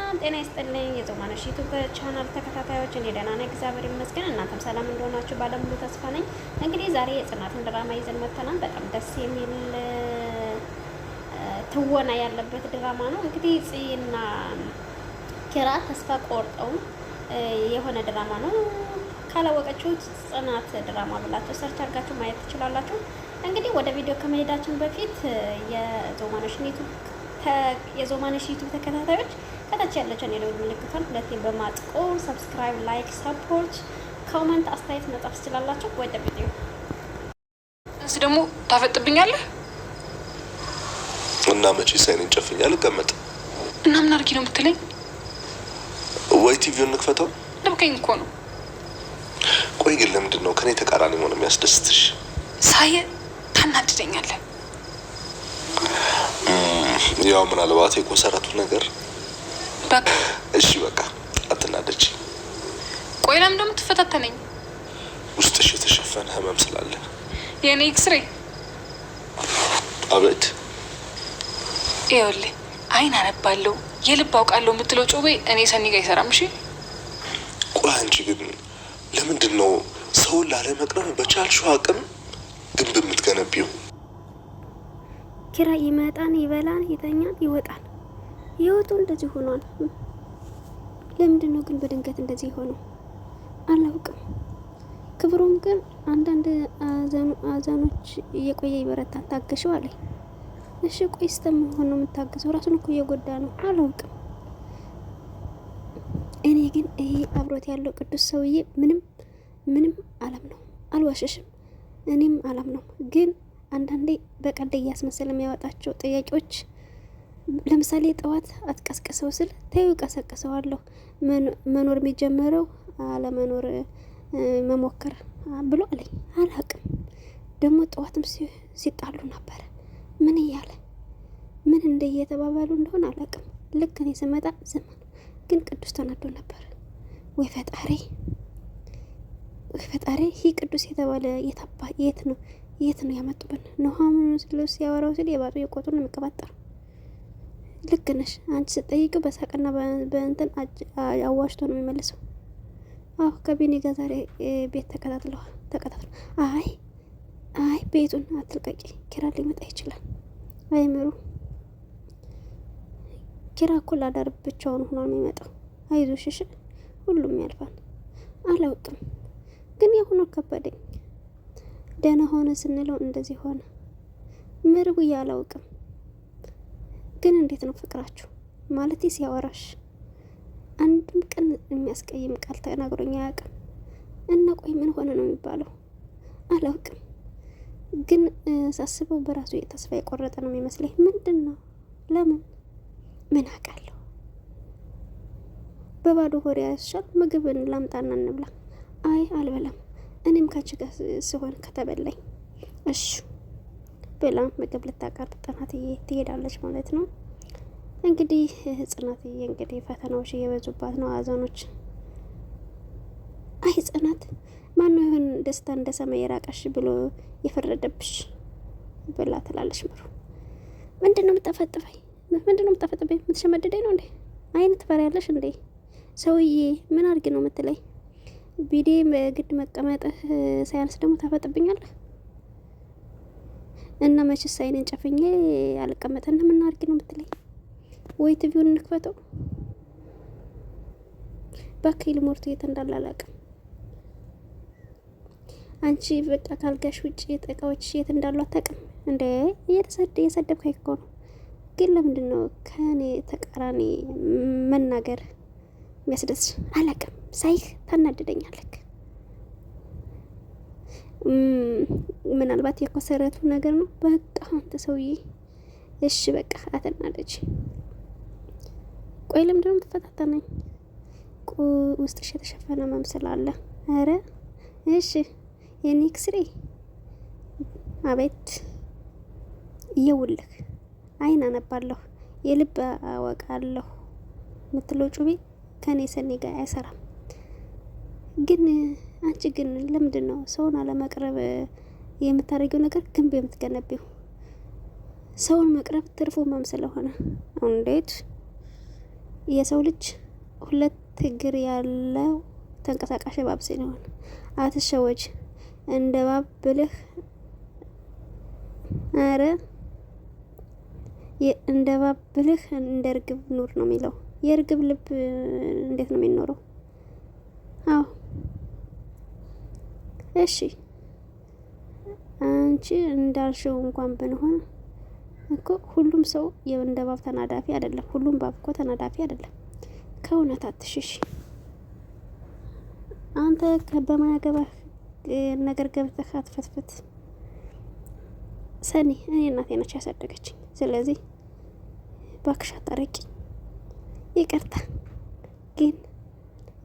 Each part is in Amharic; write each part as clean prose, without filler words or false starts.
ሰላም ጤና ይስጥልኝ የዞማነሽ ዩቲዩብ ቻናል ተከታታዮች፣ እኔ ደህና ነኝ እግዚአብሔር ይመስገን። እናንተም ሰላም እንደሆናችሁ ባለሙሉ ተስፋ ነኝ። እንግዲህ ዛሬ የጽናትን ድራማ ይዘን መጥተናል። በጣም ደስ የሚል ትወና ያለበት ድራማ ነው። እንግዲህ ጽና ኪራ ተስፋ ቆርጠው የሆነ ድራማ ነው። ካላወቃችሁ ጽናት ድራማ ብላችሁ ሰርች አድርጋችሁ ማየት ትችላላችሁ። እንግዲህ ወደ ቪዲዮ ከመሄዳችን በፊት የዞማነሽ ዩቲዩብ ተከታታዮች ከታች ያለችን የደወል ምልክቷን ሁለቴን በማጥቆር ሰብስክራይብ፣ ላይክ፣ ሰፖርት፣ ኮሜንት አስተያየት መጻፍ ትችላላችሁ። ወደ ቪዲዮ እዚህ ደግሞ ታፈጥብኛለህ እና መቼ ሳይን ጨፍኛ ልቀመጥ እና ምን አድርጊ ነው የምትለኝ? ወይ ቲቪውን እንክፈተው። ልብከኝ እኮ ነው። ቆይ ግን ለምንድን ነው ከኔ ተቃራኒ ሆነ የሚያስደስትሽ? ሳየ ታናድደኛለህ። ያው ምናልባት የኮሰረቱ ነገር። እሺ በቃ አትናደጂ። ቆይ ለምን ደግሞ ትፈታተነኝ? ውስጥሽ የተሸፈነ ህመም ስላለ። የኔ ኤክስሬ አቤት። ይኸውልህ አይን አነባለሁ የልብ አውቃለሁ የምትለው ጮቤ እኔ ሰኒ ጋር አይሰራም። እሺ ቆይ አንቺ ግን ለምንድን ነው ሰውን ላለመቅረብ በቻልሽው አቅም ግንብ የምትገነቢው? ኪራ ይመጣን ይበላን ይተኛን ይወጣል። ህይወቱ እንደዚህ ሆኗል። ለምንድን ነው ግን በድንገት እንደዚህ ሆነው? አላውቅም። ክብሩም ግን አንዳንድ አዛኖች እየቆየ ይበረታል። ታገሽው አለኝ። እሺ ቆይ ስተምሆን ነው የምታገሰው? ራሱን እኮ እየጎዳ ነው። አላውቅም። እኔ ግን ይሄ አብሮት ያለው ቅዱስ ሰውዬ ምንም አለም ነው። አልዋሸሽም። እኔም አለም ነው። ግን አንዳንዴ በቀልድ እያስመሰለ የሚያወጣቸው ጥያቄዎች፣ ለምሳሌ ጠዋት አትቀስቀሰው ስል ተይው ቀሰቀሰዋለሁ። መኖር የሚጀመረው አለመኖር መሞከር ብሎ አለኝ። አላውቅም። ደግሞ ጠዋትም ሲጣሉ ነበረ። ምን እያለ ምን እንደየተባባሉ እንደሆነ አላውቅም። ልክ እኔ ስመጣ ዘመን ግን ቅዱስ ተናዶ ነበር። ወይ ፈጣሪ ይህ ቅዱስ የተባለ የት ነው ያመጡብን? ኑሐሚን ስለሱ ያወራው ሲል የባጡ የቆጡን ነው የሚቀባጠረው። ልክ ነሽ አንቺ ስትጠይቂው በሳቅና በእንትን አዋሽቶ ነው የሚመልሰው። አዎ ከቢኒ ጋር ዛሬ ቤት ተከታትለው አይ ቤቱን አትልቀቂ፣ ኪራ ሊመጣ ይችላል። አይምሩ ኪራ እኮ ላዳር ብቻውን ሆኖ ነው የሚመጣው። አይዞሽ እሺ ሁሉም ያልፋል። አላውቅም ግን የሆነ ከበደኝ። ደህና ሆነ ስንለው እንደዚህ ሆነ። ምርቡ ያላውቅም ግን እንዴት ነው ፍቅራችሁ? ማለት ሲያወራሽ አንድም ቀን የሚያስቀይም ቃል ተናግሮኝ አያውቅም። እና ቆይ ምን ሆነ ነው የሚባለው? አላውቅም ግን ሳስበው በራሱ ተስፋ የቆረጠ ነው የሚመስለኝ። ምንድን ነው? ለምን? ምን አውቃለሁ። በባዶ ሆድ ያሻል። ምግብን ላምጣና እንብላ። አይ አልበላም፣ እኔም ካንቺ ጋር ስሆን ከተበላኝ። እሺ ብላ ምግብ ልታቀርብ ጽናትዬ ትሄዳለች ማለት ነው። እንግዲህ ጽናትዬ ፈተናዎች እየበዙባት ነው። አዛኖች አይ ጽናት ማነው ይሁን ደስታ እንደ ሰማይ የራቀሽ ብሎ የፈረደብሽ ብላ ትላለች። ምሩ ምንድነው የምጠፈጥፈኝ? የምትሸመድደኝ ነው እንዴ? አይን ትፈሪያለሽ እንዴ? ሰውዬ ምን አድርጊ ነው የምትለኝ? ቢዴ በግድ መቀመጥህ ሳያንስ ደግሞ ታፈጥብኛለህ። እና መችስ አይንን ጨፍኜ አልቀመጥና ምን አድርጊ ነው የምትለኝ? ወይ ቲቪውን እንክፈተው። ባክህ ልሞርቱ የት እንዳለ አላውቅም። አንቺ በቃ ካልጋሽ ውጭ እቃዎች የት እንዳሉ አታውቅም እንዴ? እየሰደብከኝ እኮ ነው። ግን ለምንድን ነው ከእኔ ተቃራኒ መናገር የሚያስደስሽ? አላውቅም። ሳይህ ታናድደኛለህ። ምናልባት የኮሰረቱ ነገር ነው። በቃ አንተ ሰውዬ እሺ በቃ አትናደጂ። ቆይ ለምንድን ነው የምትፈታተነኝ? ውስጥሽ የተሸፈነ መምሰል አለ። ኧረ እሺ የኔ ኤክስሬ አቤት። እየውልህ አይን አነባለሁ የልብ አወቃለሁ የምትለው ጩቤ ከኔ ሰኒ ጋር አይሰራም። ግን አንቺ ግን ለምንድን ነው ሰውን አለመቅረብ የምታደርጊው ነገር ግንብ የምትገነቢው? ሰውን መቅረብ ትርፉ ማም ስለሆነ እንዴት የሰው ልጅ ሁለት እግር ያለው ተንቀሳቃሽ እባብ ሲሆን አትሸወጅ። እንደ እባብ ብልህ አረ እንደ እባብ ብልህ እንደ እርግብ ኑር ነው የሚለው። የእርግብ ልብ እንዴት ነው የሚኖረው? አዎ እሺ አንቺ እንዳልሽው እንኳን ብንሆን እኮ ሁሉም ሰው እንደ እባብ ተናዳፊ አይደለም። ሁሉም እባብ እኮ ተናዳፊ አይደለም። ከእውነት አትሽሽ። አንተ በማያገባህ ነገር ገብተህ አትፈትፍት። ሰኒ እኔ እናቴ ነች ያሳደገችኝ። ስለዚህ እባክሽ አታረቂኝ። ይቅርታ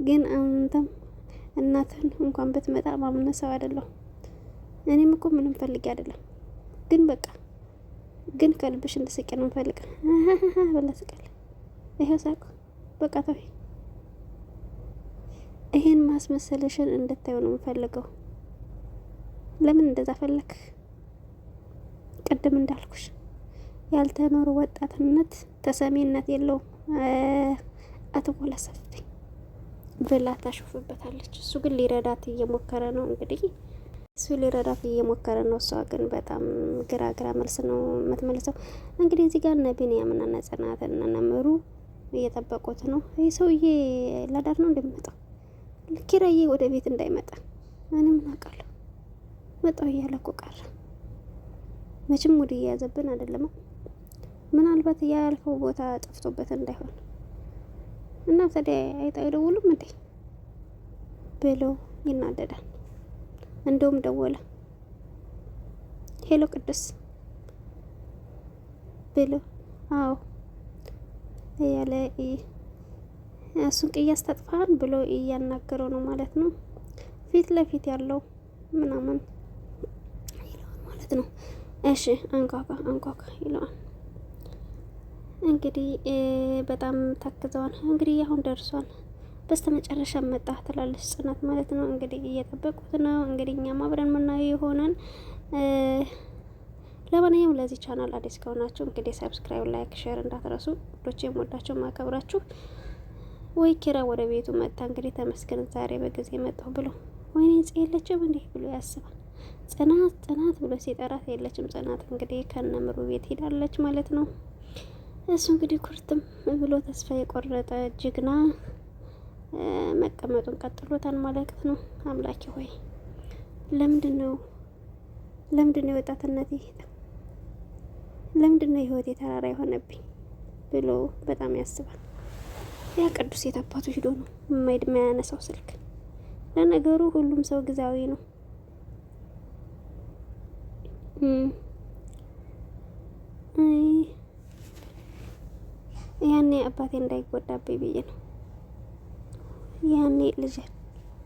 ግን አንተም እናትህን እንኳን ብትመጣ ማምነ ሰው አይደለሁ። እኔም እኮ ምንም ፈልጌ አይደለም። ግን በቃ ግን ከልብሽ እንድስቂ ነው የምፈልግ። በላ ስቀል። ይሄው ሳቁ። በቃ ተው። ይሄን ማስመሰልሽን እንድታዩ ነው የምፈልገው። ለምን እንደዛ ፈለክ? ቅድም እንዳልኩሽ ያልተኖረ ወጣትነት ተሰሚነት የለውም። አትወላሰፍኝ ብላ ታሾፍበታለች። እሱ ግን ሊረዳት እየሞከረ ነው። እንግዲህ እሱ ሊረዳት እየሞከረ ነው። እሷ ግን በጣም ግራ መልስ ነው የምትመልሰው። እንግዲህ እዚህ ጋር እነ ቢንያምና እነ ጽናት እነ ነምሩ እየጠበቁት ነው። ይህ ሰውዬ ላዳር ነው እንደሚመጣው። ኪራዬ ወደ ቤት እንዳይመጣ እኔ ምን አውቃለሁ። መጣው እያለ እኮ ቀረ። መቼም ሙድ እየያዘብን አይደለም። ምናልባት ያልከው ቦታ ጠፍቶበት እንዳይሆን እና ታዲያ አይደውሉም እንዴ ብሎ ይናደዳል። እንደውም ደወለ። ሄሎ ቅዱስ ብሎ አዎ እያለ እሱን ቅያስ ታጥፋል ብሎ እያናገረው ነው ማለት ነው። ፊት ለፊት ያለው ምናምን ይለዋል ማለት ነው። እሺ አንኳኳ ይለዋል። እንግዲህ በጣም ታክዘዋል። እንግዲህ አሁን ደርሷል። በስተመጨረሻ መጣ ትላለች ጽናት ማለት ነው። እንግዲህ እየጠበቁት ነው። እንግዲህ እኛም አብረን የምናየው ይሆናል። ለማንኛውም ለዚህ ቻናል አዲስ ከሆናችሁ እንግዲህ ሰብስክራይብ፣ ላይክ፣ ሼር እንዳትረሱ። ዶቼ የምወዳችሁ ማከብራችሁ። ወይ ኪራ ወደ ቤቱ መጣ። እንግዲህ ተመስገን ዛሬ በጊዜ መጣሁ ብሎ ወይኔ የለችም እንዴ ብሎ ያስባል። ጽናት ብሎ ሲጠራት የለችም። ጽናት እንግዲህ ከነምሩ ቤት ሄዳለች ማለት ነው። እሱ እንግዲህ ኩርትም ብሎ ተስፋ የቆረጠ ጀግና መቀመጡን ቀጥሎታል ማለት ነው። አምላኬ ሆይ ለምንድን ነው ወጣትነቴ ለምንድን ነው ህይወቴ ተራራ የሆነብኝ ብሎ በጣም ያስባል። ያ ቅዱስ የታባቱ ሂዶ ነው የማያነሳው ስልክ። ለነገሩ ሁሉም ሰው ግዛዊ ነው። ያኔ አባቴ እንዳይጎዳብኝ ብዬ ነው። ያኔ ልጅ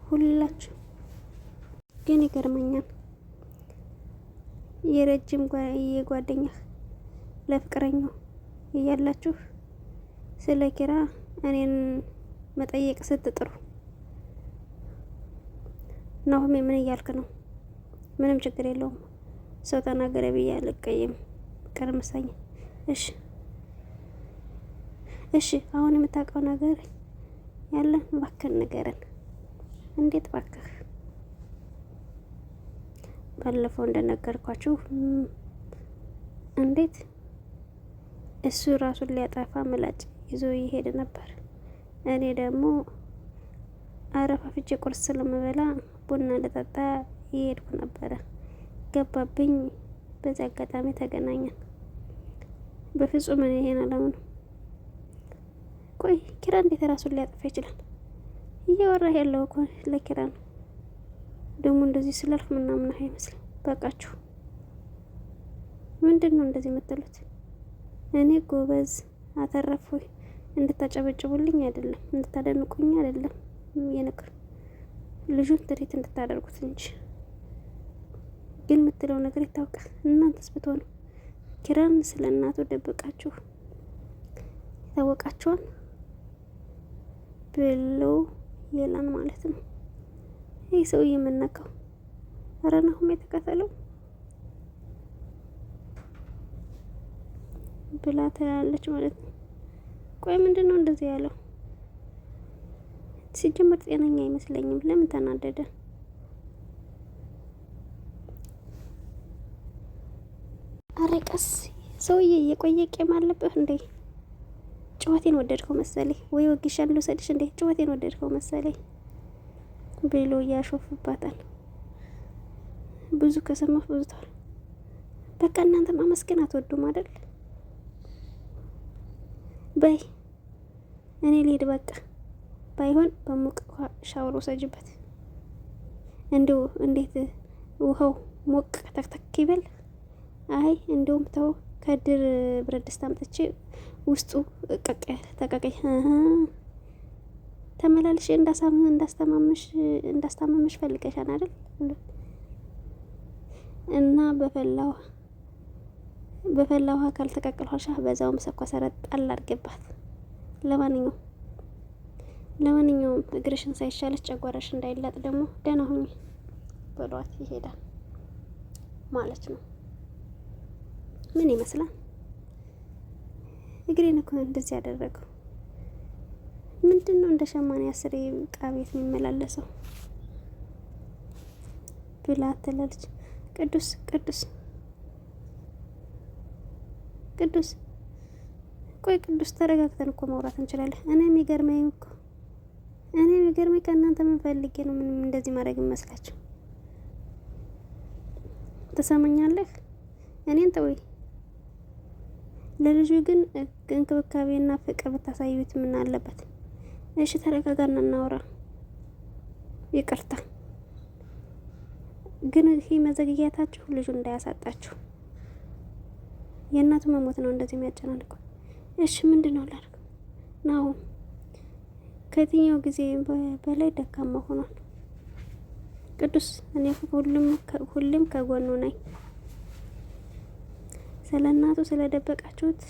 ሁላችሁ ግን ይገርመኛል። የረጅም የጓደኛ ለፍቅረኛው እያላችሁ ስለ ኪራ እኔን መጠየቅ ስትጥሩ ናሆሜ ምን እያልክ ነው? ምንም ችግር የለውም ሰው ተናገረ ብዬ አልቀየም። ቀርምሳኝ እሺ አሁን የምታውቀው ነገር ያለ እባክህ ንገረን። እንዴት እባክህ? ባለፈው እንደነገርኳችሁ እንዴት እሱ ራሱን ሊያጠፋ ምላጭ ይዞ ይሄድ ነበር። እኔ ደግሞ አረፋፍቼ ቁርስ ስለምበላ ቡና ልጠጣ ይሄድኩ ነበረ። ገባብኝ። በዚህ አጋጣሚ ተገናኘን። በፍጹም እኔ ይሄን አላምነው። ቆይ ኪራ እንዴት ራሱን ሊያጠፋ ይችላል? እያወራህ ያለው እኮ ለኪራ ነው። ደግሞ እንደዚህ ስላልክ ምናምን አይመስልም። በቃችሁ። ምንድን ነው እንደዚህ የምትሉት? እኔ ጎበዝ አተረፉ እንድታጨበጭቡልኝ አይደለም፣ እንድታደንቁኝ አይደለም። የነገር ልጁን ትሪት እንድታደርጉት እንጂ ግን የምትለው ነገር ይታወቃል። እናንተስ ብትሆኑ ኪራን ስለ እናቱ ደብቃችሁ ይታወቃችኋል ብሎ ይላል ማለት ነው። ይህ ሰውዬ የምነካው አረናሁም የተከተለው ብላ ትላለች ማለት ነው። ቆይ ምንድን ነው እንደዚህ ያለው? ሲጀመር ጤነኛ አይመስለኝም። ለምን ተናደደ? አረ ቀስ ሰውዬ፣ የቆየ ቄም አለብህ እንዴ? ጨዋቴን ወደድከው መሰለኝ። ወይ ወግሻን ልውሰድሽ እንዴ? ጨዋቴን ወደድከው መሰለኝ ብሎ እያሾፍባታል። ብዙ ከሰማሁ ብዙቷል። በቃ እናንተ ማመስገን አትወዱም አይደል? በይ እኔ ልሄድ በቃ። ባይሆን በሙቅ ውሃ ሻወር ወሰጅበት። እንደው እንዴት ውሃው ሞቅ ተክተክ ይበል። አይ እንደውም ተው፣ ከድር ብረት ድስት አምጥቼ ውስጡ ተቀቀይ ተመላልሽ እንዳስታመምሽ ፈልገሻል አይደል? እና በፈላ ውሃ ካልተቀቀልሽ በዛውም ሰኳሰረት ጣል አድርገባት። ለማንኛውም እግርሽን ሳይሻለች ጨጓራሽ እንዳይላጥ ደግሞ ደህና ሁኚ ብሏት ይሄዳል ማለት ነው። ምን ይመስላል? እግሬን እኮ እንደዚህ ያደረገው ምንድን ነው? እንደ ሸማኔ አስሬ ዕቃ ቤት የሚመላለሰው ብላ ትላለች። ቅዱስ ቆይ ቅዱስ፣ ተረጋግተን እኮ ማውራት እንችላለን። እኔ የሚገርመኝ ከእናንተ ምን ፈልጌ ነው ምንም እንደዚህ ማድረግ ይመስላችሁ? ትሰማኛለህ? እኔን ተወይ። ለልጁ ግን እንክብካቤና ፍቅር ብታሳዩት ምን አለበት? እሺ ተረጋጋና እናውራ። ይቅርታ ግን ይሄ መዘግየታችሁ ልጁ እንዳያሳጣችሁ። የእናቱ መሞት ነው እንደዚህ የሚያጨናንቀው። እሺ ምንድን ነው ላድርግ? ናው ከየትኛው ጊዜ በላይ ደካማ ሆኗል። ቅዱስ እኔ ሁሌም ከጎኑ ነኝ። ስለ እናቱ ስለደበቃችሁት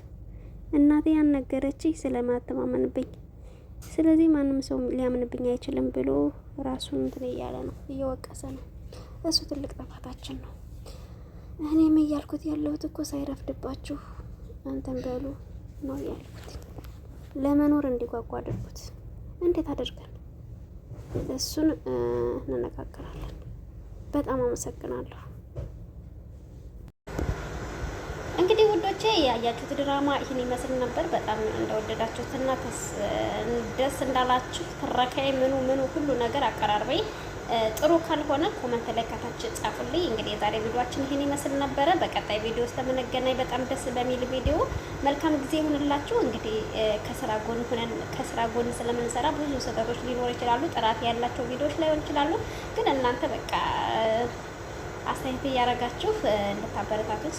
እናቴ ያልነገረችኝ ስለማተማመንብኝ፣ ስለዚህ ማንም ሰው ሊያምንብኝ አይችልም ብሎ ራሱን እንትን እያለ ነው፣ እየወቀሰ ነው። እሱ ትልቅ ጥፋታችን ነው። እኔም እያልኩት ያለሁት እኮ ሳይረፍድባችሁ አንተን በሉ ነው ያልኩት። ለመኖር እንዲጓጓ አድርጉት። እንዴት አድርገን እሱን እንነጋገራለን። በጣም አመሰግናለሁ። እንግዲህ ውዶቼ ያያችሁት ድራማ ይህን ይመስል ነበር። በጣም እንደወደዳችሁትና ደስ እንዳላችሁ ትረካይ ምኑ ሁሉ ነገር አቀራርበኝ ጥሩ ካልሆነ ኮመንት ላይ ከታች ጻፉልኝ። እንግዲህ የዛሬ ቪዲዮአችን ይህን ይመስል ነበረ። በቀጣይ ቪዲዮ ውስጥ የምንገናኝ በጣም ደስ በሚል ቪዲዮ። መልካም ጊዜ ይሁንላችሁ። እንግዲህ ከስራ ጎን ስለምንሰራ ብዙ ስህተቶች ሊኖሩ ይችላሉ። ጥራት ያላቸው ቪዲዮዎች ላይሆን ይችላሉ። ግን እናንተ በቃ አስተያየት እያደረጋችሁ እንድታበረታቱን